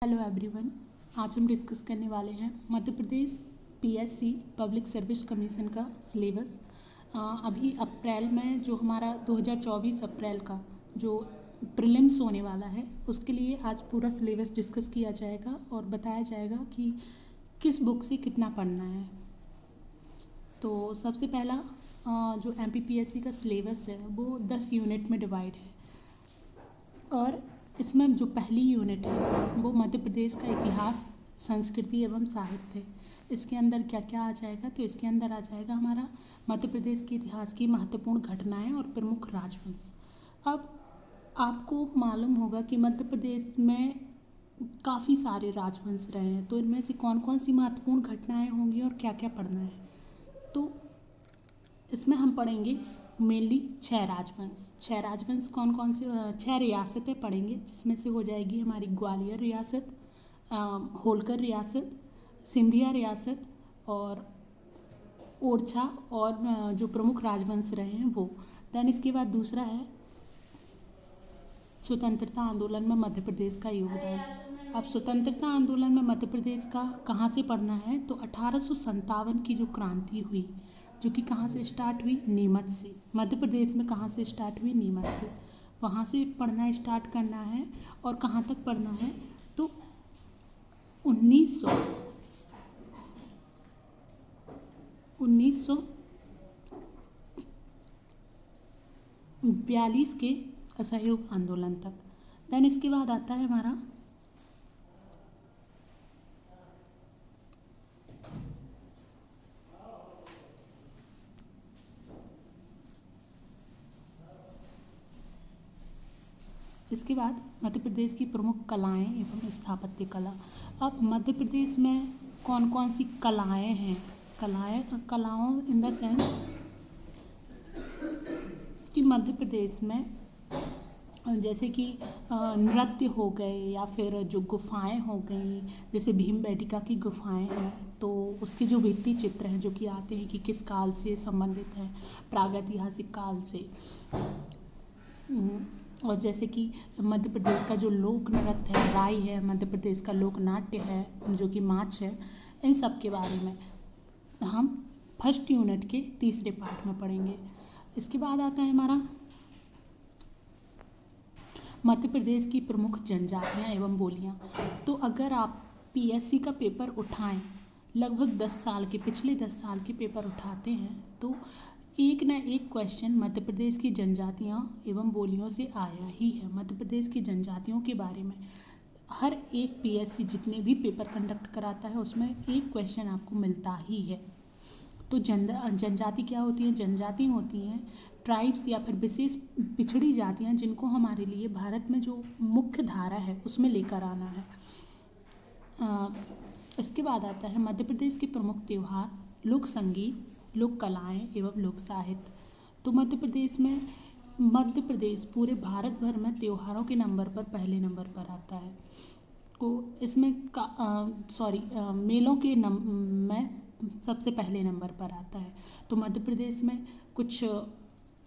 Hello everyone. आज हम discuss करने वाले हैं Madhya Pradesh PSC public service commission का सिलेबस। अभी अप्रैल में जो हमारा 2024 अप्रैल का जो प्रीलिम्स होने वाला है उसके लिए आज पूरा सिलेबस डिस्कस किया जाएगा और बताया जाएगा कि किस बुक से कितना पढ़ना है। तो सबसे पहला जो एमपीपीएससी का सिलेबस है वो 10 यूनिट में डिवाइड है और इसमें जो पहली यूनिट है वो मध्य प्रदेश का इतिहास, संस्कृति एवं साहित्य। इसके अंदर क्या क्या आ जाएगा? तो इसके अंदर आ जाएगा हमारा मध्य प्रदेश के इतिहास की महत्वपूर्ण घटनाएं और प्रमुख राजवंश। अब आपको मालूम होगा कि मध्य प्रदेश में काफ़ी सारे राजवंश रहे हैं, तो इनमें से कौन कौन सी महत्वपूर्ण घटनाएं होंगी और क्या क्या पढ़ना है। तो इसमें हम पढ़ेंगे मेनली 6 राजवंश कौन कौन से, 6 रियासतें पढ़ेंगे, जिसमें से हो जाएगी हमारी ग्वालियर रियासत, होलकर रियासत, सिंधिया रियासत और ओरछा और जो प्रमुख राजवंश रहे हैं वो। देन इसके बाद दूसरा है स्वतंत्रता आंदोलन में मध्य प्रदेश का योगदान। अब स्वतंत्रता आंदोलन में मध्य प्रदेश का कहाँ से पढ़ना है? तो 1857 की जो क्रांति हुई, जो कि कहाँ से स्टार्ट हुई? नीमच से। मध्य प्रदेश में कहाँ से स्टार्ट हुई? नीमच से। वहाँ से पढ़ना स्टार्ट करना है और कहाँ तक पढ़ना है? तो 1942 के असहयोग आंदोलन तक। देन इसके बाद आता है हमारा इसके बाद मध्य प्रदेश की प्रमुख कलाएं एवं स्थापत्य कला। अब मध्य प्रदेश में कौन कौन सी कलाएं हैं? कलाओं इन द सेंस कि मध्य प्रदेश में जैसे कि नृत्य हो गए या फिर जो गुफाएं हो गई, जैसे भीमबेटका की गुफाएं हैं, तो उसके जो भित्ति चित्र हैं जो कि आते हैं कि किस काल से संबंधित हैं, प्रागैतिहासिक काल से। और जैसे कि मध्य प्रदेश का जो लोक नृत्य है राई है, मध्य प्रदेश का लोक नाट्य है जो कि माच है, इन सब के बारे में हम फर्स्ट यूनिट के तीसरे पार्ट में पढ़ेंगे। इसके बाद आता है हमारा मध्य प्रदेश की प्रमुख जनजातियाँ एवं बोलियाँ। तो अगर आप पीएससी का पेपर उठाएं, लगभग 10 साल के, पिछले 10 साल के पेपर उठाते हैं, तो एक न एक क्वेश्चन मध्य प्रदेश की जनजातियाँ एवं बोलियों से आया ही है। मध्य प्रदेश की जनजातियों के बारे में हर एक पीएससी जितने भी पेपर कंडक्ट कराता है उसमें एक क्वेश्चन आपको मिलता ही है। तो जनजाति क्या होती है? जनजाति होती हैं ट्राइब्स या फिर विशेष पिछड़ी जातियाँ जिनको हमारे लिए भारत में जो मुख्य धारा है उसमें लेकर आना है। इसके बाद आता है मध्य प्रदेश के प्रमुख त्यौहार, लोक संगीत, लोक कलाएँ एवं लोक साहित्य। तो मध्य प्रदेश पूरे भारत भर में त्योहारों के नंबर पर पहले नंबर पर आता है। तो इसमें मेलों के में सबसे पहले नंबर पर आता है। तो मध्य प्रदेश में कुछ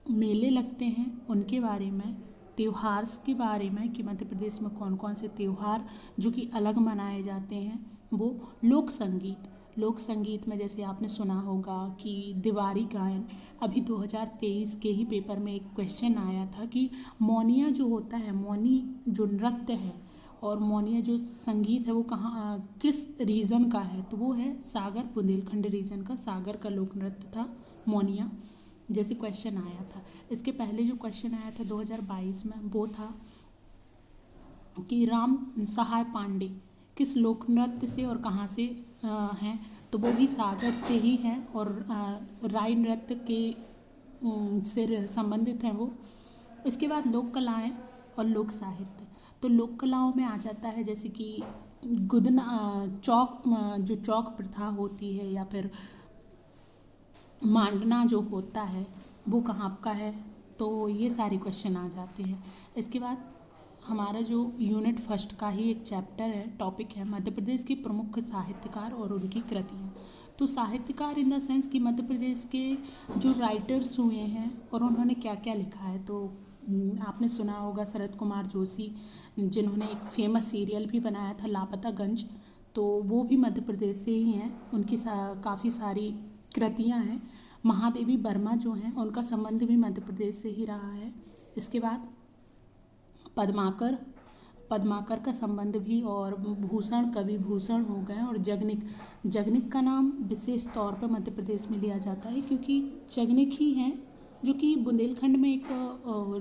मेले लगते हैं, उनके बारे में, त्योहार के बारे में कि मध्य प्रदेश में कौन कौन से त्यौहार जो कि अलग मनाए जाते हैं, वो लोक संगीत में जैसे आपने सुना होगा कि दिवारी गायन। अभी 2023 के ही पेपर में एक क्वेश्चन आया था कि मौनिया जो होता है, मौनी जो नृत्य है और मौनिया जो संगीत है वो कहाँ, किस रीजन का है? तो वो है सागर, बुंदेलखंड रीजन का सागर का लोक नृत्य था मौनिया, जैसे क्वेश्चन आया था। इसके पहले जो क्वेश्चन आया था 2022 में वो था कि राम सहाय पांडे किस लोक नृत्य से और कहाँ से हैं? तो वो भी सागर से ही हैं और राई नृत्य के से संबंधित हैं वो। इसके बाद लोक कलाएँ और लोक साहित्य। तो लोक कलाओं में आ जाता है जैसे कि जो चौक प्रथा होती है या फिर मांडना जो होता है वो कहाँ का है, तो ये सारे क्वेश्चन आ जाते हैं। इसके बाद हमारा जो यूनिट फर्स्ट का ही एक चैप्टर है, टॉपिक है मध्य प्रदेश के प्रमुख साहित्यकार और उनकी कृतियाँ। तो साहित्यकार इन द सेंस कि मध्य प्रदेश के जो राइटर्स हुए हैं और उन्होंने क्या क्या लिखा है। तो आपने सुना होगा शरद कुमार जोशी, जिन्होंने एक फेमस सीरियल भी बनाया था लापतागंज, तो वो भी मध्य प्रदेश से ही हैं। उनकी काफ़ी सारी कृतियाँ हैं। महादेवी वर्मा जो हैं उनका संबंध भी मध्य प्रदेश से ही रहा है। इसके बाद पद्माकर, पद्माकर का संबंध भी, और भूषण, कवि भूषण हो गए, और जगनिक, जगनिक का नाम विशेष तौर पर मध्य प्रदेश में लिया जाता है क्योंकि जगनिक ही हैं जो कि बुंदेलखंड में एक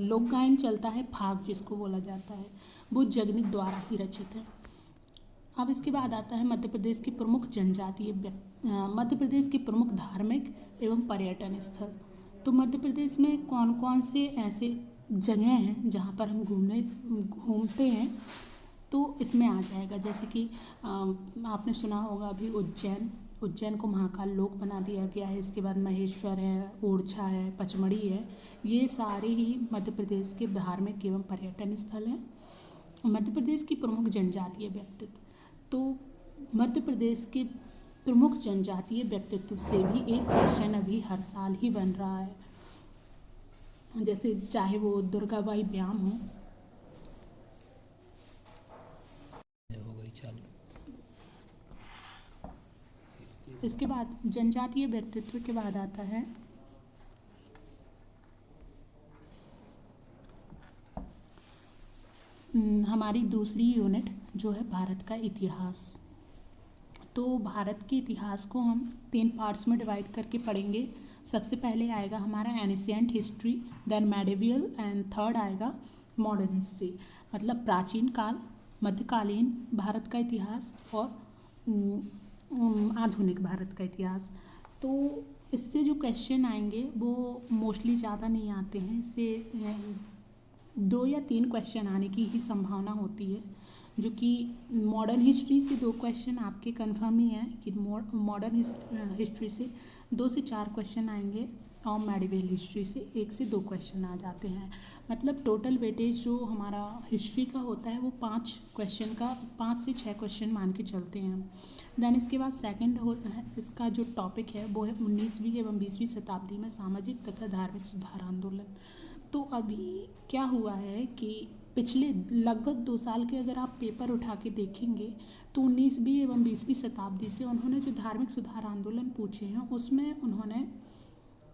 लोक गायन चलता है, फाग जिसको बोला जाता है, वो जगनिक द्वारा ही रचित है। अब इसके बाद आता है मध्य प्रदेश की प्रमुख जनजातीय मध्य प्रदेश के प्रमुख धार्मिक एवं पर्यटन स्थल। तो मध्य प्रदेश में कौन कौन से ऐसे जगह हैं जहाँ पर हम घूमते हैं, तो इसमें आ जाएगा जैसे कि आपने सुना होगा अभी उज्जैन, उज्जैन को महाकाल लोक बना दिया गया है। इसके बाद महेश्वर है, ओरछा है, पचमढ़ी है, ये सारे ही मध्य प्रदेश के धार्मिक एवं पर्यटन स्थल हैं। मध्य प्रदेश की प्रमुख जनजातीय व्यक्तित्व, तो मध्य प्रदेश के प्रमुख जनजातीय व्यक्तित्व से भी एक क्वेश्चन अभी हर साल ही बन रहा है, जैसे चाहे वो दुर्गाबाई व्याम हो। हो गई चालू। इसके बाद जनजातीय व्यक्तित्व के बाद आता है हमारी दूसरी यूनिट जो है भारत का इतिहास। तो भारत के इतिहास को हम 3 पार्ट्स में डिवाइड करके पढ़ेंगे। सबसे पहले आएगा हमारा ancient history, then medieval, and third आएगा मॉडर्न हिस्ट्री, मतलब प्राचीन काल, मध्यकालीन भारत का इतिहास और आधुनिक भारत का इतिहास। तो इससे जो क्वेश्चन आएंगे वो मोस्टली ज़्यादा नहीं आते हैं, इससे 2 या 3 क्वेश्चन आने की ही संभावना होती है, जो कि मॉडर्न हिस्ट्री से 2 क्वेश्चन आपके कंफर्म ही है कि मॉडर्न हिस्ट्री से 2 से 4 क्वेश्चन आएंगे, और मेडिवल हिस्ट्री से 1 से 2 क्वेश्चन आ जाते हैं। मतलब टोटल वेटेज जो हमारा हिस्ट्री का होता है वो 5 क्वेश्चन का 5 से 6 क्वेश्चन मान के चलते हैं। देन इसके बाद सेकंड इसका जो टॉपिक है वो है 19वीं एवं 20वीं शताब्दी में सामाजिक तथा धार्मिक सुधार आंदोलन। तो अभी क्या हुआ है कि पिछले लगभग 2 साल के अगर आप पेपर उठा के देखेंगे तो 19वीं एवं 20वीं शताब्दी से उन्होंने जो धार्मिक सुधार आंदोलन पूछे हैं उसमें उन्होंने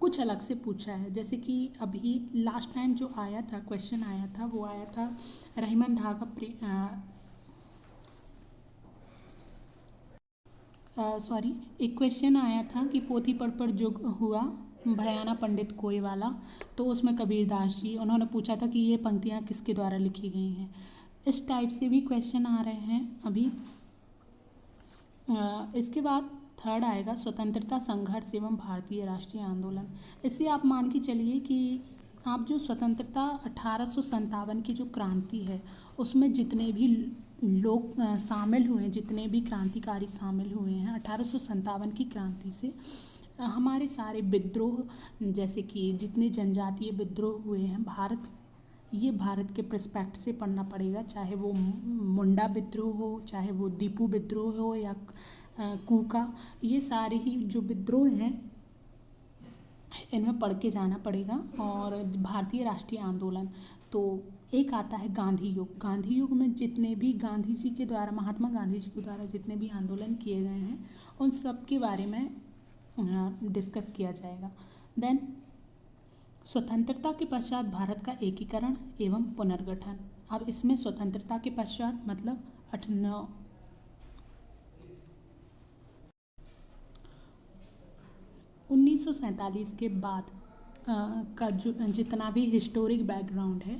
कुछ अलग से पूछा है। जैसे कि अभी लास्ट टाइम जो आया था क्वेश्चन आया था वो आया था रहीमन धागा एक क्वेश्चन आया था कि पोथी पढ़ पर जो हुआ भयाना पंडित कोई वाला, तो उसमें कबीरदास जी, उन्होंने पूछा था कि ये पंक्तियाँ किसके द्वारा लिखी गई हैं। इस टाइप से भी क्वेश्चन आ रहे हैं अभी। इसके बाद थर्ड आएगा स्वतंत्रता संघर्ष एवं भारतीय राष्ट्रीय आंदोलन। इससे आप मान के चलिए कि आप जो स्वतंत्रता 1857 की जो क्रांति है उसमें जितने भी लोग शामिल हुए हैं, जितने भी क्रांतिकारी शामिल हुए हैं 1857 की क्रांति से, हमारे सारे विद्रोह, जैसे कि जितने जनजातीय विद्रोह हुए हैं ये भारत के पर्सपेक्ट से पढ़ना पड़ेगा, चाहे वो मुंडा विद्रोह हो, चाहे वो दीपू विद्रोह हो या कूका, ये सारे ही जो विद्रोह हैं इनमें पढ़ के जाना पड़ेगा। और भारतीय राष्ट्रीय आंदोलन, तो एक आता है गांधी युग। गांधी युग में जितने भी गांधी जी के द्वारा, महात्मा गांधी जी के द्वारा जितने भी आंदोलन किए गए हैं उन सब के बारे में डिस्कस किया जाएगा। देन स्वतंत्रता के पश्चात भारत का एकीकरण एवं पुनर्गठन। अब इसमें स्वतंत्रता के पश्चात मतलब 1947 के बाद का जो जितना भी हिस्टोरिक बैकग्राउंड है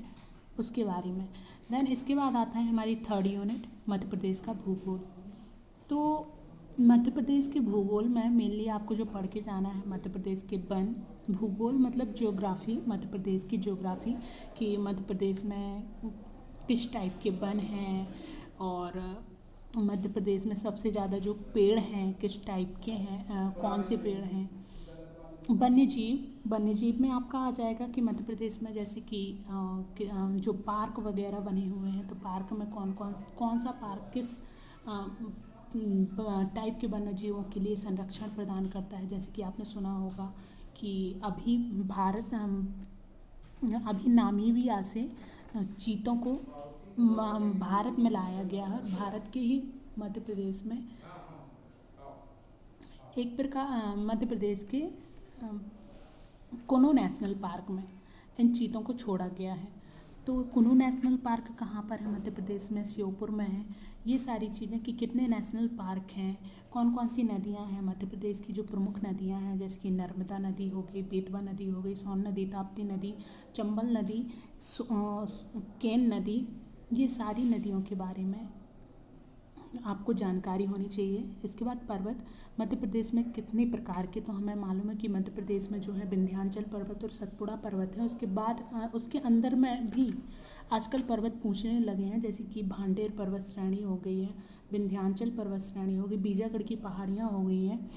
उसके बारे में। देन इसके बाद आता है हमारी थर्ड यूनिट मध्य प्रदेश का भूगोल। तो मध्य प्रदेश के भूगोल में मेनली आपको जो पढ़ के जाना है मध्य प्रदेश के वन, भूगोल मतलब ज्योग्राफी, मध्य प्रदेश की ज्योग्राफी कि मध्य प्रदेश में किस टाइप के वन हैं और मध्य प्रदेश में सबसे ज़्यादा जो पेड़ हैं किस टाइप के हैं, कौन से पेड़ हैं। वन्य जीव में आपका आ जाएगा कि मध्य प्रदेश में जैसे कि जो पार्क वगैरह बने हुए हैं, तो पार्क में कौन सा पार्क किस टाइप के वन्य जीवों के लिए संरक्षण प्रदान करता है। जैसे कि आपने सुना होगा कि अभी अभी नामीबिया से चीतों को भारत में लाया गया है। भारत के ही मध्य प्रदेश में एक प्रकार मध्य प्रदेश के कुनो नेशनल पार्क में इन चीतों को छोड़ा गया है। तो कुनो नेशनल पार्क कहाँ पर है? मध्य प्रदेश में श्योपुर में है। ये सारी चीज़ें कि कितने नेशनल पार्क हैं, कौन कौन सी नदियाँ हैं मध्य प्रदेश की जो प्रमुख नदियाँ हैं, जैसे कि नर्मदा नदी हो गई, बेतवा नदी हो गई, सोन नदी, ताप्ती नदी, चंबल नदी, केन नदी, ये सारी नदियों के बारे में आपको जानकारी होनी चाहिए। इसके बाद पर्वत, मध्य प्रदेश में कितने प्रकार के, तो हमें मालूम है कि मध्य प्रदेश में जो है विंध्याचल पर्वत और सतपुड़ा पर्वत है। उसके बाद उसके अंदर में भी आजकल पर्वत पूछने लगे हैं, जैसे कि भांडेर पर्वत श्रेणी हो गई है, विंध्याचल पर्वत श्रेणी हो गई, बीजागढ़ की पहाड़ियाँ हो गई हैं।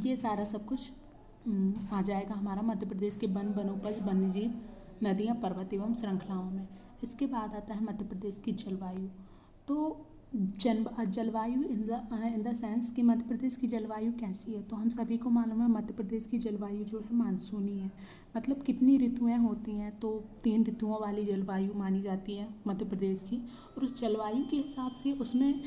ये सारा सब कुछ आ जाएगा हमारा मध्य प्रदेश के वन, वनोपज, वन्यजीव, नदियाँ, पर्वत एवं श्रृंखलाओं में। इसके बाद आता है मध्य प्रदेश की जलवायु। तो जलवायु इन द सेंस कि मध्य प्रदेश की जलवायु कैसी है, तो हम सभी को मालूम है मध्य प्रदेश की जलवायु जो है मानसूनी है। मतलब कितनी ऋतुएं होती हैं, तो 3 ऋतुओं वाली जलवायु मानी जाती है मध्य प्रदेश की। और उस जलवायु के हिसाब से उसमें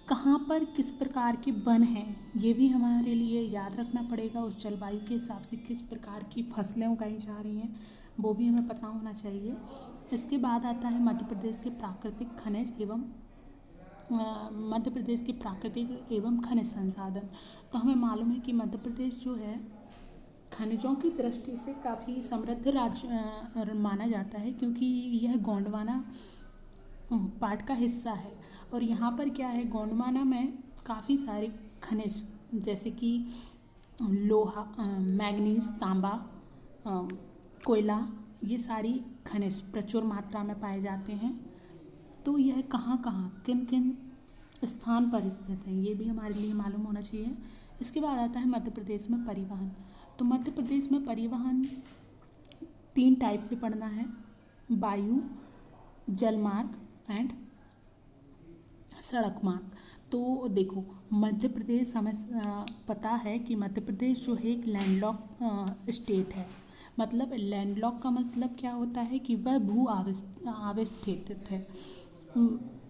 कहाँ पर किस प्रकार के वन हैं, ये भी हमारे लिए याद रखना पड़ेगा। उस जलवायु के हिसाब से किस प्रकार की फसलें उगाई जा रही हैं, वो भी हमें पता होना चाहिए। इसके बाद आता है मध्य प्रदेश के प्राकृतिक खनिज एवं मध्य प्रदेश के प्राकृतिक एवं खनिज संसाधन। तो हमें मालूम है कि मध्य प्रदेश जो है खनिजों की दृष्टि से काफ़ी समृद्ध राज्य माना जाता है, क्योंकि यह गोंडवाना पार्ट का हिस्सा है। और यहाँ पर क्या है, गोंडवाना में काफ़ी सारे खनिज जैसे कि लोहा, मैग्नीज, तांबा, कोयला, ये सारी खनिज प्रचुर मात्रा में पाए जाते हैं। तो यह कहाँ कहाँ किन किन स्थान पर स्थित है, ये भी हमारे लिए मालूम होना चाहिए। इसके बाद आता है मध्य प्रदेश में परिवहन। तो मध्य प्रदेश में परिवहन 3 टाइप से पढ़ना है, वायु, जलमार्ग एंड सड़क मार्ग। तो देखो मध्य प्रदेश हमें पता है कि मध्य प्रदेश जो है एक लैंडलॉक स्टेट है। मतलब लैंडलॉक का मतलब क्या होता है कि वह भू आविष्ठित है,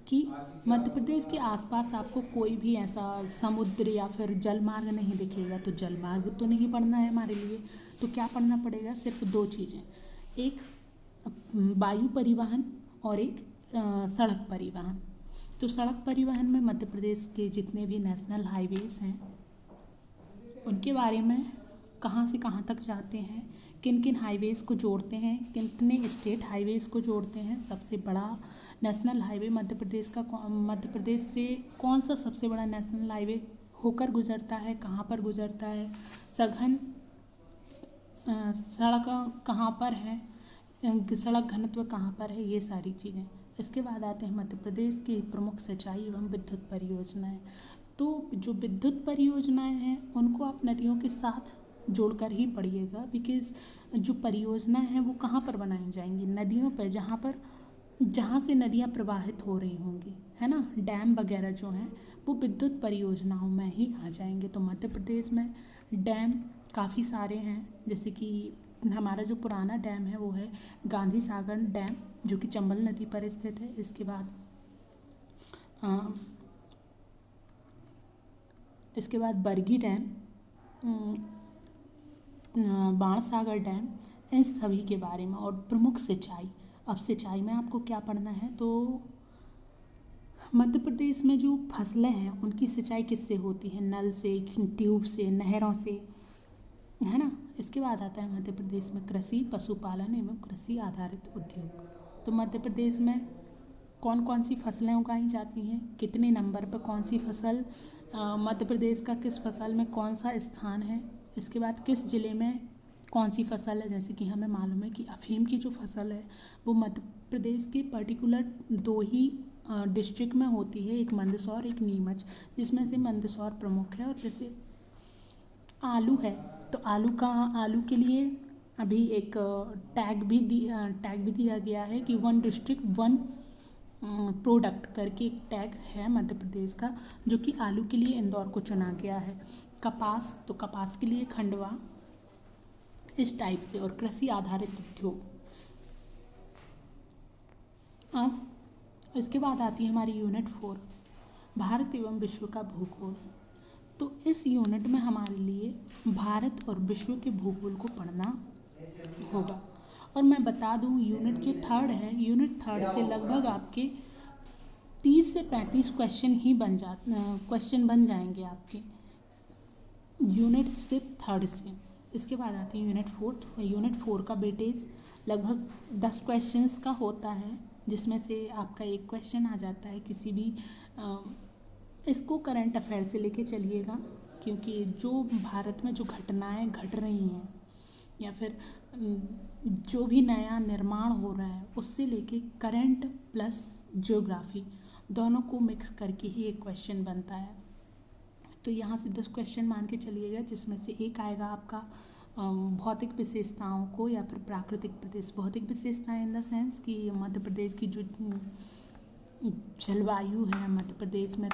कि मध्य प्रदेश के आसपास आपको कोई भी ऐसा समुद्र या फिर जलमार्ग नहीं दिखेगा। तो जलमार्ग तो नहीं पढ़ना है हमारे लिए, तो क्या पढ़ना पड़ेगा? सिर्फ 2 चीज़ें, एक वायु परिवहन और एक सड़क परिवहन। तो सड़क परिवहन में मध्य प्रदेश के जितने भी नेशनल हाईवेज़ हैं उनके बारे में, कहाँ से कहाँ तक जाते हैं, किन किन हाईवेज़ को जोड़ते हैं, कितने स्टेट हाईवेज़ को जोड़ते हैं। सबसे बड़ा नेशनल हाईवे मध्य प्रदेश का, मध्य प्रदेश से कौन सा सबसे बड़ा नेशनल हाईवे होकर गुजरता है, कहाँ पर गुजरता है, सघन सड़क कहाँ पर है, सड़क घनत्व कहाँ पर है, ये सारी चीज़ें। इसके बाद आते हैं मध्य प्रदेश की प्रमुख सिंचाई एवं विद्युत परियोजनाएं। तो जो विद्युत परियोजनाएं हैं उनको आप नदियों के साथ जोड़कर ही पढ़िएगा, बिकॉज़ जो परियोजनाएं हैं वो कहाँ पर बनाई जाएंगी? नदियों पर, जहाँ से नदियाँ प्रवाहित हो रही होंगी, है ना। डैम वगैरह जो हैं वो विद्युत परियोजनाओं में ही आ जाएंगे। तो मध्य प्रदेश में डैम काफ़ी सारे हैं, जैसे कि हमारा जो पुराना डैम है वो है गांधी सागर डैम, जो कि चंबल नदी पर स्थित है। इसके बाद बरगी डैम, बाणसागर डैम, इन सभी के बारे में। और प्रमुख सिंचाई, अब सिंचाई में आपको क्या पढ़ना है, तो मध्य प्रदेश में जो फसलें हैं उनकी सिंचाई किससे होती है? नल से, ट्यूब से, नहरों से, है ना। इसके बाद आता है मध्य प्रदेश में कृषि, पशुपालन एवं कृषि आधारित उद्योग। तो मध्य प्रदेश में कौन कौन सी फसलें उगाई जाती हैं, कितने नंबर पर कौन सी फसल, मध्य प्रदेश का किस फसल में कौन सा स्थान है, इसके बाद किस ज़िले में कौन सी फसल है। जैसे कि हमें मालूम है कि अफीम की जो फसल है वो मध्य प्रदेश के पर्टिकुलर 2 ही डिस्ट्रिक्ट में होती है, एक मंदसौर, एक नीमच, जिसमें से मंदसौर प्रमुख है। और जैसे आलू है, तो आलू के लिए अभी एक टैग भी दिया गया है कि 1 डिस्ट्रिक्ट 1 प्रोडक्ट करके एक टैग है मध्य प्रदेश का, जो कि आलू के लिए इंदौर को चुना गया है। कपास, तो कपास के लिए खंडवा, इस टाइप से, और कृषि आधारित उद्योग। अब इसके बाद आती है हमारी यूनिट 4, भारत एवं विश्व का भूगोल। तो इस यूनिट में हमारे लिए भारत और विश्व के भूगोल को पढ़ना होगा। और मैं बता दूं, यूनिट जो थर्ड है, यूनिट थर्ड से लगभग आपके 30 से 35 क्वेश्चन बन जाएंगे आपके यूनिट से थर्ड से। इसके बाद आती है यूनिट फोर्थ। यूनिट 4 का वेटेज लगभग 10 क्वेश्चंस का होता है, जिसमें से आपका एक क्वेश्चन आ जाता है किसी भी इसको करंट अफेयर से लेके चलिएगा, क्योंकि जो भारत में जो घटनाएं घट रही हैं या फिर जो भी नया निर्माण हो रहा है उससे लेके करंट प्लस ज्योग्राफी दोनों को मिक्स करके ही एक क्वेश्चन बनता है। तो यहाँ से 10 क्वेश्चन मान के चलिएगा, जिसमें से एक आएगा आपका भौतिक विशेषताओं को या फिर प्राकृतिक प्रदेश। भौतिक विशेषताएं इन द सेंस कि मध्य प्रदेश की जो जलवायु है, मध्य प्रदेश में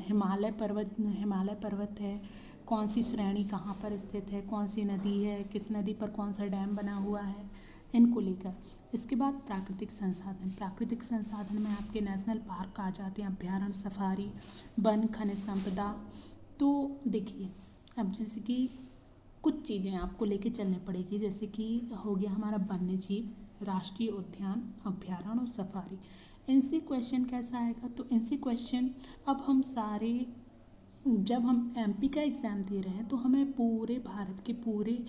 हिमालय पर्वत है, कौन सी श्रेणी कहाँ पर स्थित है, कौन सी नदी है, किस नदी पर कौन सा डैम बना हुआ है, इनको लेकर। इसके बाद प्राकृतिक संसाधन। प्राकृतिक संसाधन में आपके नेशनल पार्क आ जाते हैं, अभ्यारण्य, सफारी, वन, खनिज संपदा। तो देखिए, अब जैसे कि कुछ चीज़ें आपको लेके चलनी पड़ेगी, जैसे कि हो गया हमारा वन्य जीव, राष्ट्रीय उद्यान, अभ्यारण्य और सफारी। इनसे क्वेश्चन कैसा आएगा? तो इनसे क्वेश्चन अब हम सारे, जब हम एमपी का एग्ज़ाम दे रहे हैं तो हमें पूरे भारत के पूरे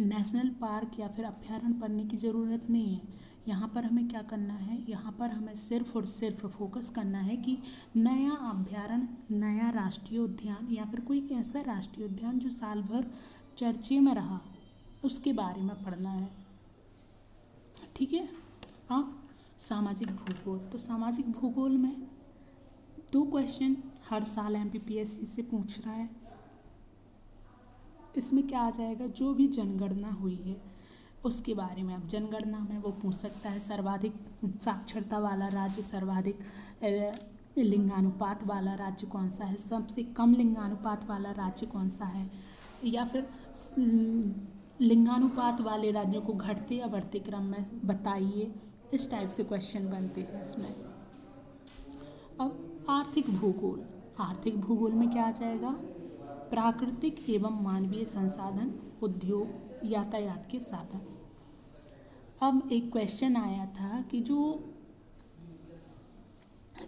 नेशनल पार्क या फिर अभ्यारण्य पढ़ने की ज़रूरत नहीं है। यहाँ पर हमें क्या करना है, यहाँ पर हमें सिर्फ और सिर्फ फोकस करना है कि नया अभ्यारण्य, नया राष्ट्रीय उद्यान या फिर कोई ऐसा राष्ट्रीय उद्यान जो साल भर चर्चे में रहा, उसके बारे में पढ़ना है। ठीक है। अब सामाजिक भूगोल। तो सामाजिक भूगोल में 2 क्वेश्चन हर साल एमपीपीएससी से पूछ रहा है। इसमें क्या आ जाएगा, जो भी जनगणना हुई है उसके बारे में। अब जनगणना में वो पूछ सकता है सर्वाधिक साक्षरता वाला राज्य, सर्वाधिक लिंगानुपात वाला राज्य कौन सा है, सबसे कम लिंगानुपात वाला राज्य कौन सा है, या फिर लिंगानुपात वाले राज्यों को घटते या बढ़ते क्रम में बताइए। इस टाइप से क्वेश्चन बनते हैं इसमें। अब आर्थिक भूगोल। आर्थिक भूगोल में क्या आ जाएगा, प्राकृतिक एवं मानवीय संसाधन, उद्योग, यातायात के साधन। अब एक क्वेश्चन आया था कि जो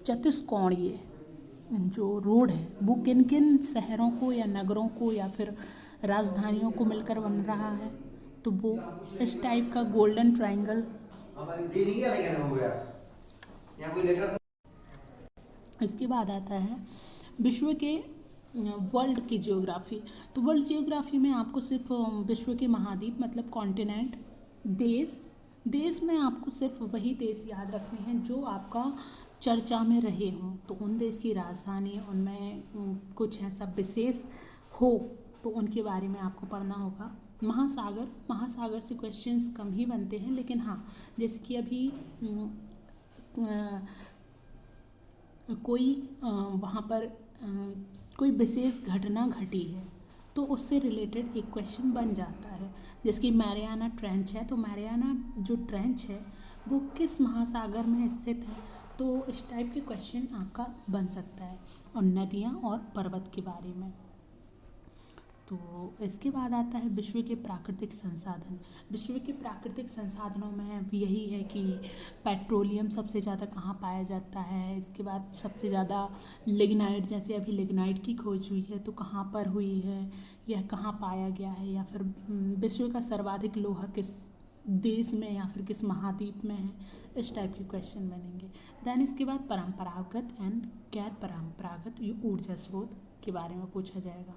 चतुष्कोणीय जो रोड है वो किन किन शहरों को या नगरों को या फिर राजधानियों को मिलकर बन रहा है, तो वो इस टाइप का गोल्डन ट्रायंगल। इसके बाद आता है विश्व के वर्ल्ड की ज्योग्राफी। तो वर्ल्ड ज्योग्राफी में आपको सिर्फ विश्व के महाद्वीप मतलब कॉन्टिनेंट, देश में आपको सिर्फ वही देश याद रखने हैं जो आपका चर्चा में रहे हों। तो उन देश की राजधानी, उनमें कुछ ऐसा विशेष हो तो उनके बारे में आपको पढ़ना होगा। महासागर से क्वेश्चंस कम ही बनते हैं, लेकिन हाँ, जैसे कि अभी कोई वहाँ पर कोई विशेष घटना घटी है तो उससे रिलेटेड एक क्वेश्चन बन जाता है। जैसे कि मैरियाना ट्रेंच है, तो मैरियाना जो ट्रेंच है वो किस महासागर में स्थित है, तो इस टाइप के क्वेश्चन आपका बन सकता है। और नदियाँ और पर्वत के बारे में। तो इसके बाद आता है विश्व के प्राकृतिक संसाधन। विश्व के प्राकृतिक संसाधनों में भी यही है कि पेट्रोलियम सबसे ज़्यादा कहाँ पाया जाता है, इसके बाद सबसे ज़्यादा लिग्नाइट, जैसे अभी लिग्नाइट की खोज हुई है तो कहाँ पर हुई है, यह कहाँ पाया गया है, या फिर विश्व का सर्वाधिक लोहा किस देश में या फिर किस महाद्वीप में है, इस टाइप के क्वेश्चन बनेंगे। देन इसके बाद परंपरागत एंड गैर परंपरागत ऊर्जा स्रोत के बारे में पूछा जाएगा।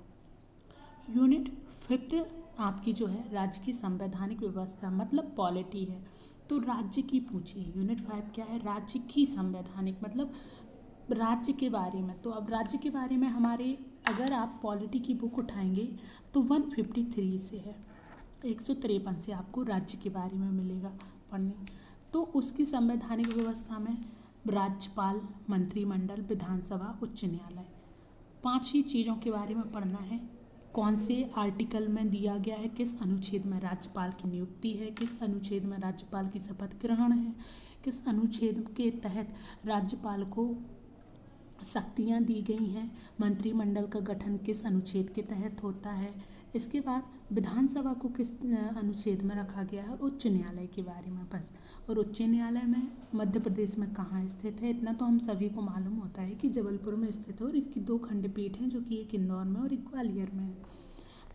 यूनिट 5 आपकी जो है राज्य की संवैधानिक व्यवस्था मतलब पॉलिटी है, तो राज्य की पूछी। यूनिट 5 क्या है, राज्य की संवैधानिक मतलब राज्य के बारे में। तो अब राज्य के बारे में हमारे, अगर आप पॉलिटी की बुक उठाएंगे तो 153 से है, 153 से आपको राज्य के बारे में मिलेगा पढ़ने। तो उसकी संवैधानिक व्यवस्था में राज्यपाल, मंत्रिमंडल, विधानसभा, उच्च न्यायालय, 5 ही चीज़ों के बारे में पढ़ना है। कौन से आर्टिकल में दिया गया है, किस अनुच्छेद में राज्यपाल की नियुक्ति है, किस अनुच्छेद में राज्यपाल की शपथ ग्रहण है, किस अनुच्छेद के तहत राज्यपाल को शक्तियाँ दी गई हैं, मंत्रिमंडल का गठन किस अनुच्छेद के तहत होता है। इसके बाद विधानसभा को किस अनुच्छेद में रखा गया है, उच्च न्यायालय के बारे में बस। और उच्च न्यायालय में मध्य प्रदेश में कहाँ स्थित है, इतना तो हम सभी को मालूम होता है कि जबलपुर में स्थित है और इसकी 2 खंडपीठ हैं, जो कि एक इंदौर में और एक ग्वालियर में है।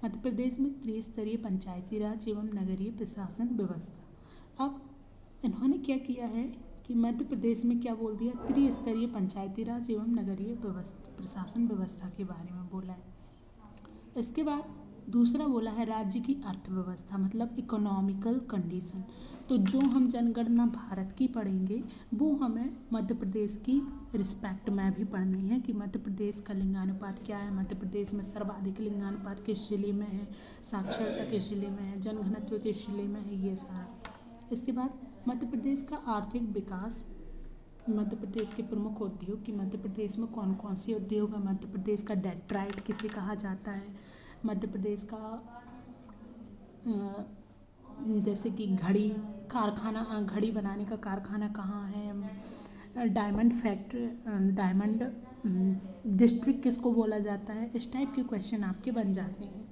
मध्य प्रदेश में त्रिस्तरीय पंचायती राज एवं नगरीय प्रशासन व्यवस्था। अब इन्होंने क्या किया है कि मध्य प्रदेश में क्या बोल दिया, त्रिस्तरीय पंचायती राज एवं नगरीय प्रशासन व्यवस्था के बारे में बोला है। इसके बाद दूसरा बोला है राज्य की अर्थव्यवस्था, मतलब इकोनॉमिकल कंडीशन। तो जो हम जनगणना भारत की पढ़ेंगे वो हमें मध्य प्रदेश की रिस्पेक्ट में भी पढ़नी है कि मध्य प्रदेश का लिंगानुपात क्या है, मध्य प्रदेश में सर्वाधिक लिंगानुपात किस जिले में है, साक्षरता किस जिले में है, जनघनत्व किस जिले में है, ये सारा। इसके बाद मध्य प्रदेश का आर्थिक विकास, मध्य प्रदेश के प्रमुख उद्योग कि मध्य प्रदेश में कौन कौन से उद्योग है, मध्य प्रदेश का डेट्राइट किसे कहा जाता है, मध्य प्रदेश का जैसे कि घड़ी कारखाना, घड़ी बनाने का कारखाना कहाँ है, डायमंड फैक्ट्री, डायमंड डिस्ट्रिक्ट किसको बोला जाता है, इस टाइप के क्वेश्चन आपके बन जाते हैं।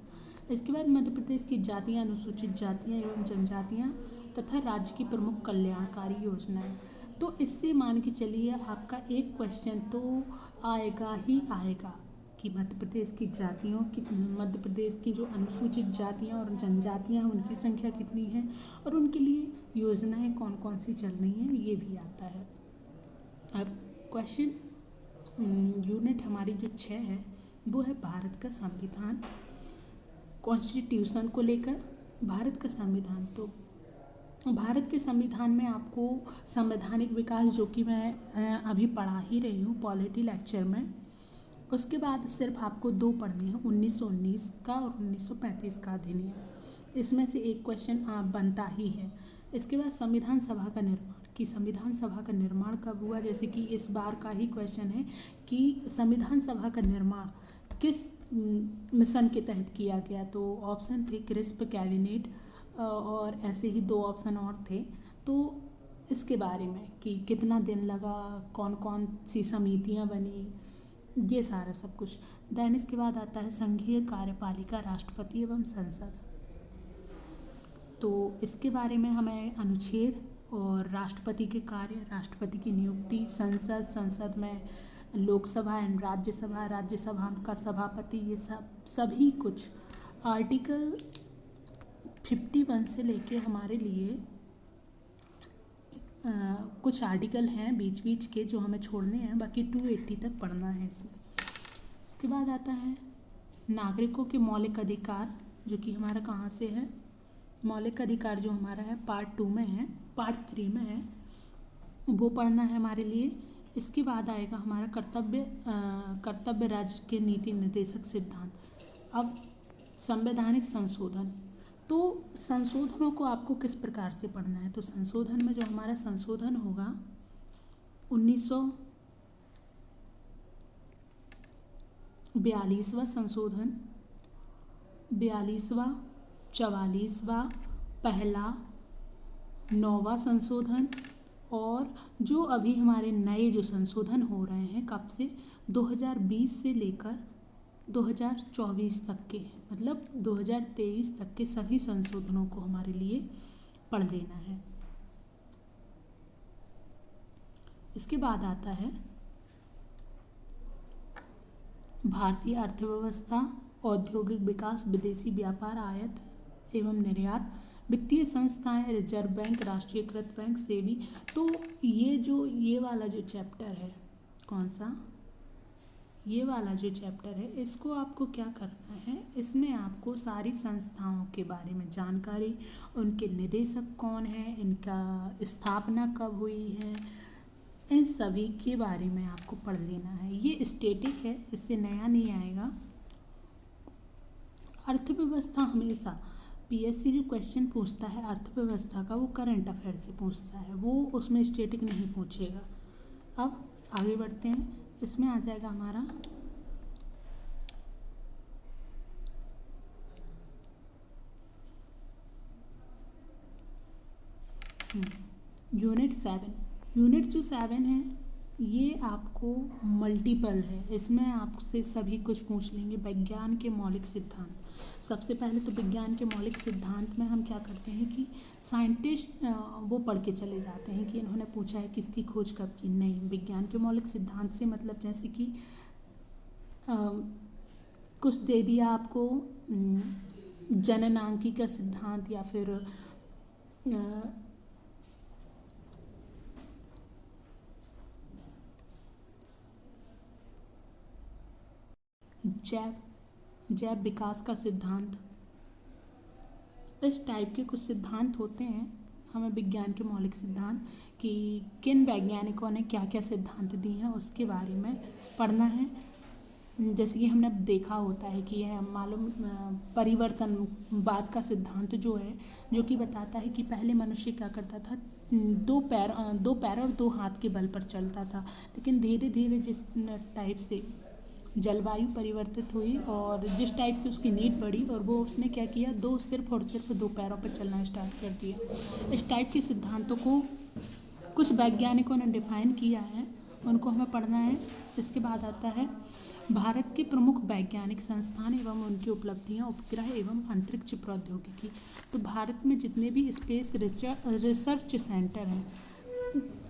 इसके बाद मध्य प्रदेश की जातियाँ, अनुसूचित जातियाँ एवं जनजातियाँ तथा राज्य की प्रमुख कल्याणकारी योजनाएं। तो इससे मान के चलिए आपका एक क्वेश्चन तो आएगा ही आएगा कि मध्य प्रदेश की जातियों की, मध्य प्रदेश की जो अनुसूचित जातियाँ और जनजातियाँ हैं उनकी संख्या कितनी है और उनके लिए योजनाएं कौन कौन सी चल रही हैं, ये भी आता है। अब क्वेश्चन यूनिट हमारी जो 6 है वो है भारत का संविधान, कॉन्स्टिट्यूशन को लेकर भारत का संविधान। तो भारत के संविधान में आपको संवैधानिक विकास, जो कि मैं अभी पढ़ा ही रही हूँ पॉलिटी लेक्चर में, उसके बाद सिर्फ आपको 2 पढ़ने हैं, 1919 का और 1935 का अधिनियम। इसमें से एक क्वेश्चन बनता ही है। इसके बाद संविधान सभा का निर्माण कि संविधान सभा का निर्माण कब हुआ, जैसे कि इस बार का ही क्वेश्चन है कि संविधान सभा का निर्माण किस मिशन के तहत किया गया। तो ऑप्शन थे क्रिस्प, कैबिनेट और ऐसे ही 2 ऑप्शन और थे। तो इसके बारे में कि कितना दिन लगा, कौन कौन सी समितियां बनी, ये सारा सब कुछ। देन इसके बाद आता है संघीय कार्यपालिका, राष्ट्रपति एवं संसद। तो इसके बारे में हमें अनुच्छेद और राष्ट्रपति के कार्य, राष्ट्रपति की नियुक्ति, संसद, संसद में लोकसभा एंड राज्यसभा, राज्यसभा का सभापति, ये सब सभी कुछ आर्टिकल 51 से लेके हमारे लिए कुछ आर्टिकल हैं बीच बीच के जो हमें छोड़ने हैं, बाकी 280 तक पढ़ना है इसमें। इसके बाद आता है नागरिकों के मौलिक अधिकार, जो कि हमारा कहाँ से है, मौलिक अधिकार जो हमारा है पार्ट 2 में है, पार्ट 3 में है, वो पढ़ना है हमारे लिए। इसके बाद आएगा हमारा कर्तव्य राज्य के नीति निर्देशक सिद्धांत। अब संवैधानिक संशोधन, तो संशोधनों को आपको किस प्रकार से पढ़ना है, तो संशोधन में जो हमारा संशोधन होगा 1942वां संशोधन, 42वां, 44वां, पहला, 9वां संशोधन, और जो अभी हमारे नए जो संशोधन हो रहे हैं कब से, 2020 से लेकर 2024 तक के, मतलब 2023 तक के सभी संशोधनों को हमारे लिए पढ़ लेना है। इसके बाद आता है भारतीय अर्थव्यवस्था, औद्योगिक विकास, विदेशी व्यापार, आयात एवं निर्यात, वित्तीय संस्थाएं, रिजर्व बैंक, राष्ट्रीयकृत बैंक, सेबी। तो ये वाला जो चैप्टर है, कौन सा, ये वाला जो चैप्टर है, इसको आपको क्या करना है, इसमें आपको सारी संस्थाओं के बारे में जानकारी, उनके निदेशक कौन है, इनका स्थापना कब हुई है, इन सभी के बारे में आपको पढ़ लेना है। ये स्टैटिक है, इससे नया नहीं आएगा। अर्थव्यवस्था हमेशा पीएससी जो क्वेश्चन पूछता है अर्थव्यवस्था का, वो करंट अफेयर से पूछता है, वो उसमें स्टैटिक नहीं पूछेगा। अब आगे बढ़ते हैं, इसमें आ जाएगा हमारा यूनिट 7। यूनिट जो 7 है ये आपको मल्टीपल है, इसमें आपसे सभी कुछ पूछ लेंगे। विज्ञान के मौलिक सिद्धांत। सबसे पहले तो विज्ञान के मौलिक सिद्धांत में हम क्या करते हैं कि साइंटिस्ट वो पढ़ के चले जाते हैं कि इन्होंने पूछा है किसकी खोज कब की। नहीं, विज्ञान के मौलिक सिद्धांत से मतलब जैसे कि कुछ दे दिया आपको जननांकी का सिद्धांत या फिर जैव विकास का सिद्धांत। इस टाइप के कुछ सिद्धांत होते हैं हमें विज्ञान के मौलिक सिद्धांत, कि किन वैज्ञानिकों ने क्या क्या सिद्धांत दिए हैं उसके बारे में पढ़ना है। जैसे कि हमने देखा होता है कि यह मालूम परिवर्तनवाद का सिद्धांत जो है, जो कि बताता है कि पहले मनुष्य क्या करता था, दो पैर और दो हाथ के बल पर चलता था, लेकिन धीरे धीरे जिस टाइप से जलवायु परिवर्तित हुई और जिस टाइप से उसकी नीड बढ़ी और वो उसने क्या किया, सिर्फ और सिर्फ दो पैरों पर चलना स्टार्ट कर दिया। इस टाइप के सिद्धांतों को कुछ वैज्ञानिकों ने डिफाइन किया है, उनको हमें पढ़ना है। इसके बाद आता है भारत के प्रमुख वैज्ञानिक संस्थान एवं उनकी उपलब्धियां, उपग्रह एवं अंतरिक्ष प्रौद्योगिकी। तो भारत में जितने भी स्पेस रिसर्च सेंटर हैं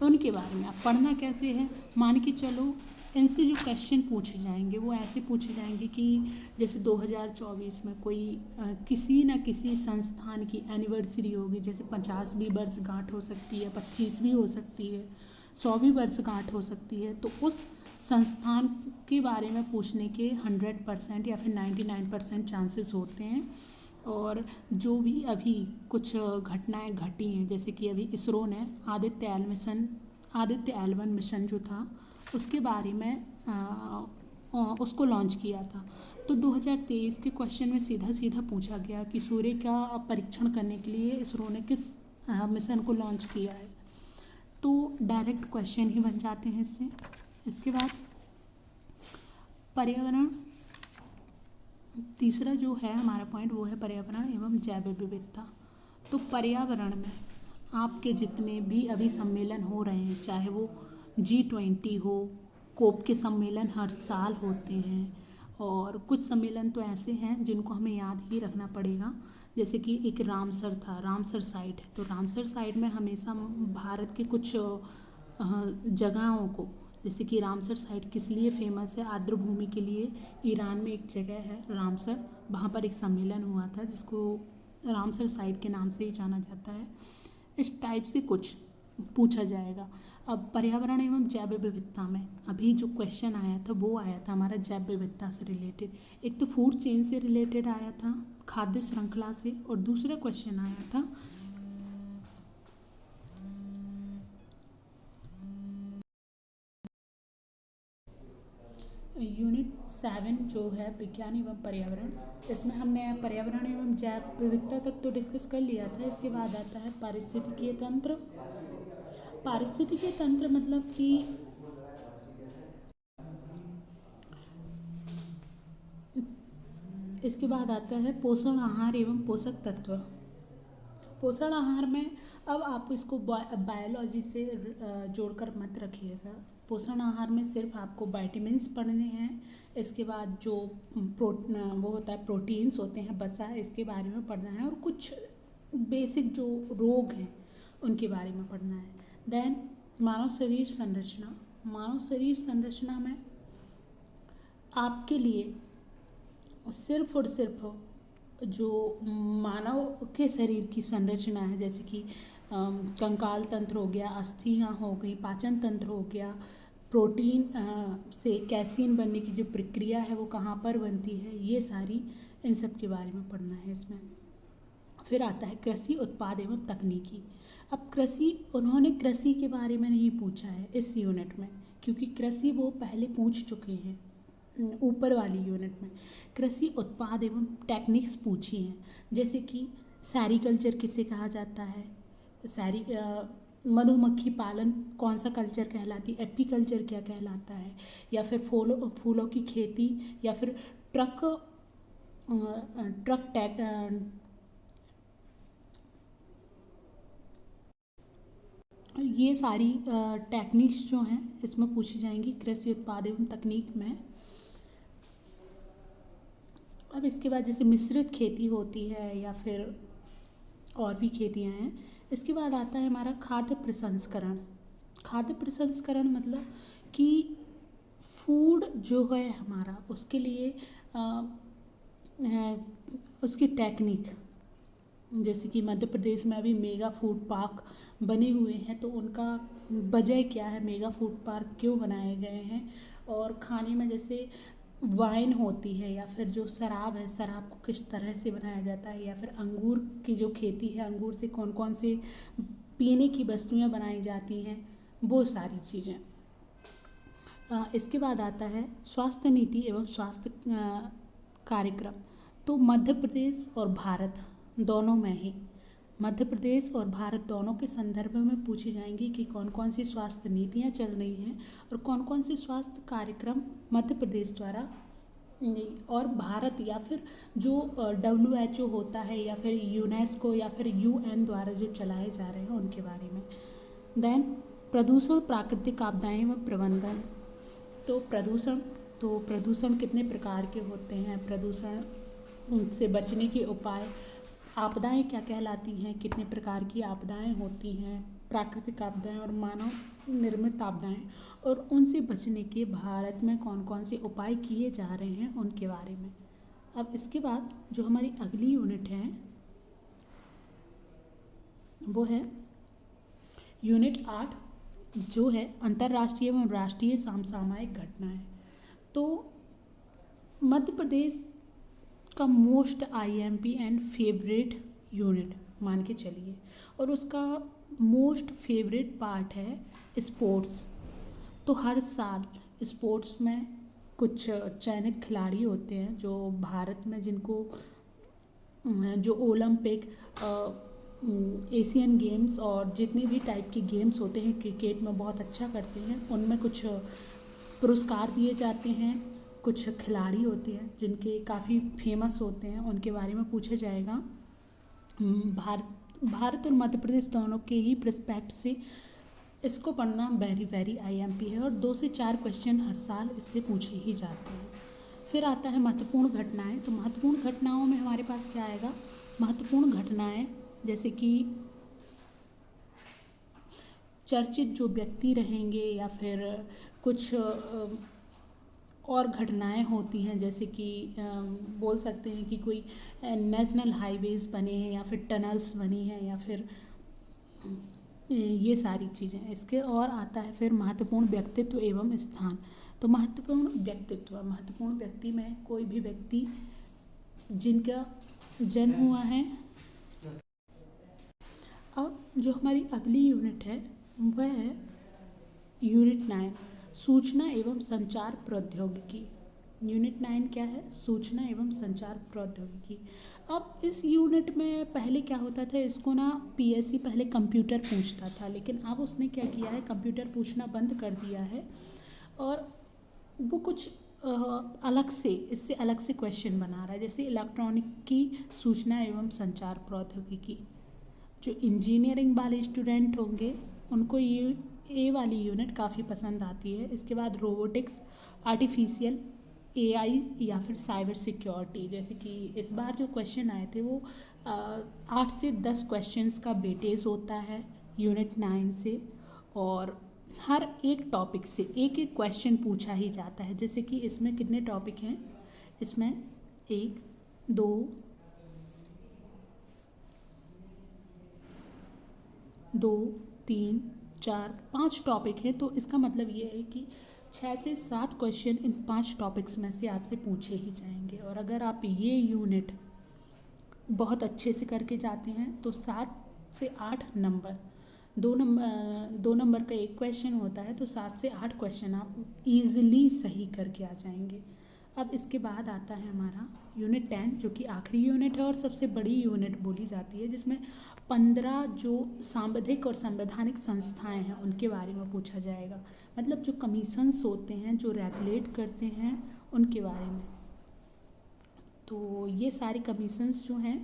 उनके बारे में आप पढ़ना कैसे है। मान के चलो इनसे जो क्वेश्चन पूछे जाएंगे वो ऐसे पूछे जाएंगे कि जैसे 2024 में कोई किसी न किसी संस्थान की एनिवर्सरी होगी, जैसे 50वीं वर्षगांठ हो सकती है, 25वीं हो सकती है, 100वीं वर्षगांठ हो सकती है। तो उस संस्थान के बारे में पूछने के 100% या फिर 99% चांसेस होते हैं। और जो भी अभी कुछ घटनाएं घटी हैं, जैसे कि अभी इसरो ने आदित्य L1 मिशन जो था उसके बारे में उसको लॉन्च किया था। तो 2023 के क्वेश्चन में सीधा सीधा पूछा गया कि सूर्य का परीक्षण करने के लिए इसरो ने किस मिशन को लॉन्च किया है। तो डायरेक्ट क्वेश्चन ही बन जाते हैं इससे। इसके बाद पर्यावरण, तीसरा जो है हमारा पॉइंट वो है पर्यावरण एवं जैव विविधता। तो पर्यावरण में आपके जितने भी अभी सम्मेलन हो रहे हैं, चाहे वो G20 हो, कोप के सम्मेलन हर साल होते हैं, और कुछ सम्मेलन तो ऐसे हैं जिनको हमें याद ही रखना पड़ेगा। जैसे कि एक रामसर था, रामसर साइट है, तो रामसर साइट में हमेशा भारत के कुछ जगहों को, जैसे कि रामसर साइट किस लिए फेमस है, आर्द्र भूमि के लिए। ईरान में एक जगह है रामसर, वहाँ पर एक सम्मेलन हुआ था जिसको रामसर साइट के नाम से ही जाना जाता है। इस टाइप से कुछ पूछा जाएगा। अब पर्यावरण एवं जैव विविधता में अभी जो क्वेश्चन आया था वो आया था हमारा जैव विविधता से रिलेटेड। एक तो फूड चेन से रिलेटेड आया था, खाद्य श्रृंखला से, और दूसरा क्वेश्चन आया था यूनिट 7 जो है विज्ञान एवं पर्यावरण। इसमें हमने पर्यावरण एवं जैव विविधता तक तो डिस्कस कर लिया था। इसके बाद आता है पारिस्थितिकीय तंत्र। पारिस्थितिकीय तंत्र मतलब कि इसके बाद आता है पोषण आहार एवं पोषक तत्व। पोषण आहार में अब आप इसको बायोलॉजी से जोड़कर मत रखिएगा। पोषण आहार में सिर्फ आपको विटामिन्स पढ़ने हैं। इसके बाद जो वो होता है प्रोटीन्स होते हैं वसा, इसके बारे में पढ़ना है, और कुछ बेसिक जो रोग हैं उनके बारे में पढ़ना है। देन मानव शरीर संरचना। मानव शरीर संरचना में आपके लिए सिर्फ और सिर्फ जो मानव के शरीर की संरचना है, जैसे कि कंकाल तंत्र हो गया, अस्थियाँ हो गई, पाचन तंत्र हो गया, प्रोटीन से कैसीन बनने की जो प्रक्रिया है वो कहाँ पर बनती है, ये सारी इन सब के बारे में पढ़ना है इसमें। फिर आता है कृषि उत्पाद एवं तकनीकी। अब उन्होंने कृषि के बारे में नहीं पूछा है इस यूनिट में, क्योंकि कृषि वो पहले पूछ चुके हैं ऊपर वाली यूनिट में। कृषि उत्पाद एवं टेक्निक्स पूछी हैं, जैसे कि सेरीकल्चर किसे कहा जाता है, मधुमक्खी पालन कौन सा कल्चर कहलाती है, एपीकल्चर क्या कहलाता है, या फिर फूलों की खेती, या फिर ये सारी टेक्निक्स जो हैं इसमें पूछी जाएंगी कृषि उत्पाद एवं तकनीक में। अब इसके बाद जैसे मिश्रित खेती होती है या फिर और भी खेतियाँ हैं। इसके बाद आता है हमारा खाद्य प्रसंस्करण। खाद्य प्रसंस्करण मतलब कि फूड जो है हमारा उसके लिए उसकी टेक्निक, जैसे कि मध्य प्रदेश में अभी मेगा फूड पार्क बने हुए हैं, तो उनका वजह क्या है, मेगा फूड पार्क क्यों बनाए गए हैं, और खाने में जैसे वाइन होती है या फिर जो शराब है, शराब को किस तरह से बनाया जाता है, या फिर अंगूर की जो खेती है, अंगूर से कौन कौन से पीने की वस्तुएं बनाई जाती हैं, वो सारी चीज़ें। इसके बाद आता है स्वास्थ्य नीति एवं स्वास्थ्य कार्यक्रम। तो मध्य प्रदेश और भारत दोनों में ही, मध्य प्रदेश और भारत दोनों के संदर्भ में पूछी जाएंगी कि कौन कौन सी स्वास्थ्य नीतियाँ चल रही हैं और कौन कौन से स्वास्थ्य कार्यक्रम मध्य प्रदेश द्वारा और भारत या फिर जो WHO होता है या फिर यूनेस्को या फिर UN द्वारा जो चलाए जा रहे हैं उनके बारे में। देन प्रदूषण, प्राकृतिक आपदाएं व प्रबंधन। तो प्रदूषण कितने प्रकार के होते हैं, प्रदूषण से बचने के उपाय, आपदाएं क्या कहलाती हैं, कितने प्रकार की आपदाएं होती हैं, प्राकृतिक आपदाएं और मानव निर्मित आपदाएं, और उनसे बचने के भारत में कौन कौन से उपाय किए जा रहे हैं उनके बारे में। अब इसके बाद जो हमारी अगली यूनिट है वो है यूनिट 8, जो है अंतर्राष्ट्रीय एवं राष्ट्रीय समसामयिक घटनाएं। तो मध्य प्रदेश का most IMP and favourite unit मान के चलिए, और उसका मोस्ट फेवरेट पार्ट है स्पोर्ट्स। तो हर साल स्पोर्ट्स में कुछ चयनित खिलाड़ी होते हैं जो भारत में, जिनको जो ओलंपिक, एशियन गेम्स और जितने भी टाइप के गेम्स होते हैं, क्रिकेट में बहुत अच्छा करते हैं, उनमें कुछ पुरस्कार दिए जाते हैं। कुछ खिलाड़ी होते हैं जिनके काफ़ी फेमस होते हैं, उनके बारे में पूछा जाएगा। भारत और मध्य प्रदेश दोनों के ही प्रस्पेक्ट से इसको पढ़ना वेरी वेरी IMP है, और 2 से 4 क्वेश्चन हर साल इससे पूछे ही जाते हैं। फिर आता है महत्वपूर्ण घटनाएं। तो महत्वपूर्ण घटनाओं में हमारे पास क्या आएगा, महत्वपूर्ण घटनाएं जैसे कि चर्चित जो व्यक्ति रहेंगे या फिर कुछ और घटनाएं होती हैं, जैसे कि बोल सकते हैं कि कोई नेशनल हाईवेज बने हैं या फिर टनल्स बनी हैं या फिर ये सारी चीज़ें। इसके और आता है फिर महत्वपूर्ण व्यक्तित्व एवं स्थान। तो महत्वपूर्ण व्यक्ति में कोई भी व्यक्ति जिनका जन्म हुआ है। अब जो हमारी अगली यूनिट है वह है यूनिट 9, सूचना एवं संचार प्रौद्योगिकी। यूनिट 9 क्या है, सूचना एवं संचार प्रौद्योगिकी। अब इस यूनिट में पहले क्या होता था, इसको ना PSC पहले कंप्यूटर पूछता था, लेकिन अब उसने क्या किया है, कंप्यूटर पूछना बंद कर दिया है और वो कुछ अलग से, इससे अलग से क्वेश्चन बना रहा है। जैसे इलेक्ट्रॉनिक की सूचना एवं संचार प्रौद्योगिकी, जो इंजीनियरिंग वाले स्टूडेंट होंगे उनको ये वाली यूनिट काफ़ी पसंद आती है। इसके बाद रोबोटिक्स, आर्टिफिशियल AI या फिर साइबर सिक्योरिटी। जैसे कि इस बार जो क्वेश्चन आए थे वो 8 से 10 क्वेश्चंस का वेटेज होता है यूनिट 9 से, और हर एक टॉपिक से एक एक क्वेश्चन पूछा ही जाता है। जैसे कि इसमें कितने टॉपिक हैं, इसमें 1 2 2 3 4 5 टॉपिक है। तो इसका मतलब ये है कि 6 से 7 क्वेश्चन इन 5 टॉपिक्स में से आपसे पूछे ही जाएंगे। और अगर आप ये यूनिट बहुत अच्छे से करके जाते हैं तो 7 से 8 नंबर, 2 नंबर का एक क्वेश्चन होता है, तो 7 से 8 क्वेश्चन आप इजीली सही करके आ जाएंगे। अब इसके बाद आता है हमारा यूनिट 10, जो कि आखिरी यूनिट है और सबसे बड़ी यूनिट बोली जाती है, जिसमें 15 जो सांविधिक और संवैधानिक संस्थाएं हैं उनके बारे में पूछा जाएगा। मतलब जो कमीशंस होते हैं जो रेगुलेट करते हैं उनके बारे में। तो ये सारे कमीशंस जो हैं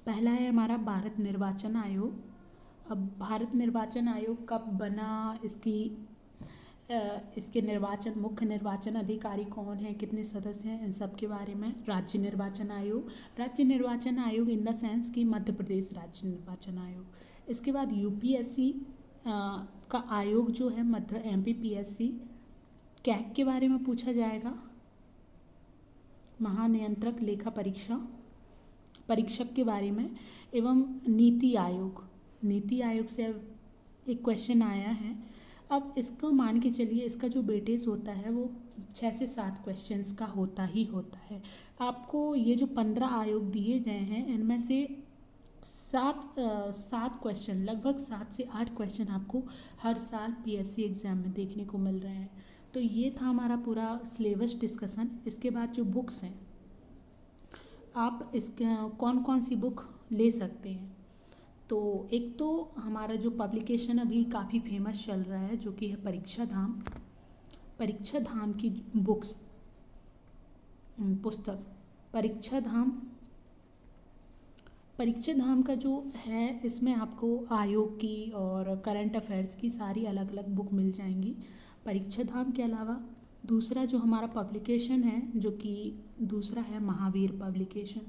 पहला है हमारा भारत निर्वाचन आयोग। अब भारत निर्वाचन आयोग कब बना, इसके निर्वाचन, मुख्य निर्वाचन अधिकारी कौन है, कितने सदस्य हैं, इन सब के बारे में। राज्य निर्वाचन आयोग, राज्य निर्वाचन आयोग इन द सेंस कि मध्य प्रदेश राज्य निर्वाचन आयोग। इसके बाद यूपीएससी का आयोग जो है मध्य एमपीपीएससी। कैग के बारे में पूछा जाएगा, महानियंत्रक लेखा परीक्षक के बारे में। एवं नीति आयोग, नीति आयोग से एक क्वेश्चन आया है। अब इसको मान के चलिए, इसका जो वेटेज होता है वो 6 से 7 क्वेश्चंस का होता ही होता है। आपको ये जो 15 आयोग दिए गए हैं इनमें से 7 क्वेश्चन, लगभग 7 से 8 क्वेश्चन आपको हर साल पीएससी एग्ज़ाम में देखने को मिल रहे हैं। तो ये था हमारा पूरा सिलेबस डिस्कशन। इसके बाद जो बुक्स हैं, आप इसका कौन कौन सी बुक ले सकते हैं। तो एक तो हमारा जो पब्लिकेशन अभी काफ़ी फेमस चल रहा है जो कि है परीक्षा धाम की बुक्स, पुस्तक परीक्षा धाम का जो है, इसमें आपको आयोग की और करंट अफेयर्स की सारी अलग अलग बुक मिल जाएंगी परीक्षा धाम के अलावा। दूसरा जो हमारा पब्लिकेशन है, जो कि दूसरा है महावीर पब्लिकेशन,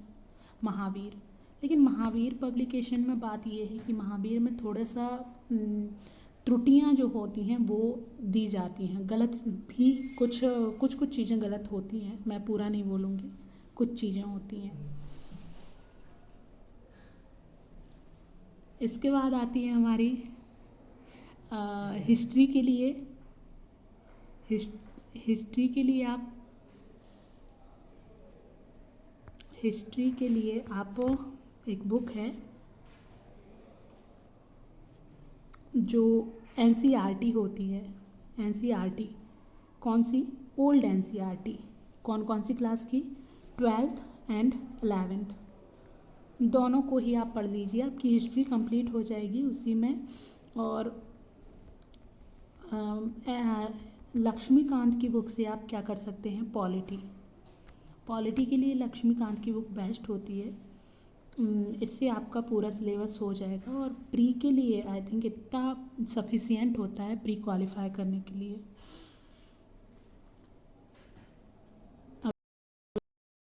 महावीर। लेकिन महावीर पब्लिकेशन में बात ये है कि महावीर में थोड़ा सा त्रुटियां जो होती हैं वो दी जाती हैं, गलत भी कुछ चीज़ें गलत होती हैं, मैं पूरा नहीं बोलूँगी, कुछ चीज़ें होती हैं। इसके बाद आती है हमारी हिस्ट्री के लिए। हिस्ट्री के लिए आप एक बुक है जो एनसीईआरटी होती है। एनसीईआरटी कौन सी? Old NCERT. कौन सी क्लास की? 12th एंड 11th, दोनों को ही आप पढ़ लीजिए, आपकी हिस्ट्री कंप्लीट हो जाएगी उसी में। और लक्ष्मीकांत की बुक से आप क्या कर सकते हैं? पॉलिटी के लिए लक्ष्मीकांत की बुक बेस्ट होती है। इससे आपका पूरा सिलेबस हो जाएगा। और प्री के लिए आई थिंक इतना सफिशिएंट होता है प्री क्वालिफाई करने के लिए।